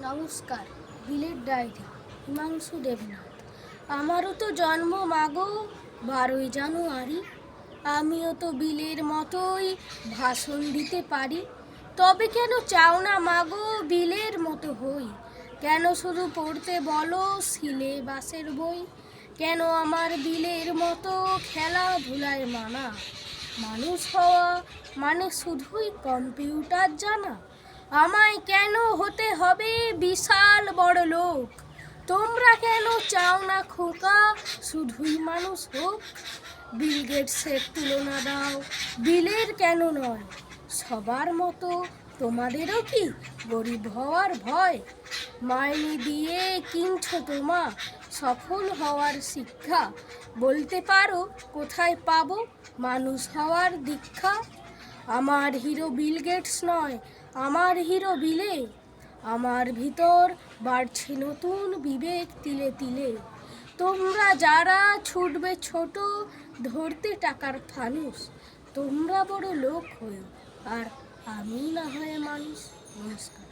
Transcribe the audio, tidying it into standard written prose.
নমস্কার। বিলের ডায়েরি, হিমাংশু দেবনাথ। আমারও তো জন্ম মাগো 12ই জানুয়ারি। আমিও তো বিলের মতোই ভাষণ দিতে পারি। তবে কেন চাও না মাগো বিলের মতো হই? কেন শুধু পড়তে বলো সিলেবাসের বই? কেন আমার বিলের মতো খেলাধুলায় মানা? মানুষ হওয়া মানে শুধুই কম্পিউটার জানা? আমায় কেন হতে হবে বিশাল বড় লোক? তোমরা কেন চাও না খোকা শুধুই মানুষ হোক? বিল গেটসের তুলনা দাও বিলের কেন নয়? সবার মতো তোমাদেরও কি গরিব হওয়ার ভয়? মাইনে দিয়ে কিনছো তোমা সফল হওয়ার শিক্ষা। বলতে পারো কোথায় পাবো মানুষ হওয়ার দীক্ষা? আমার হিরো বিল গেটস নয়, আমার হিরো বিলে। আমার ভিতর বাড়ছে নতুন বিবেক তিলে তিলে। তোমরা যারা ছুটবে ছোট ধরতে টাকার ফানুস, তোমরা বড় লোক হও আর আমি না হয় মানুষ। নমস্কার।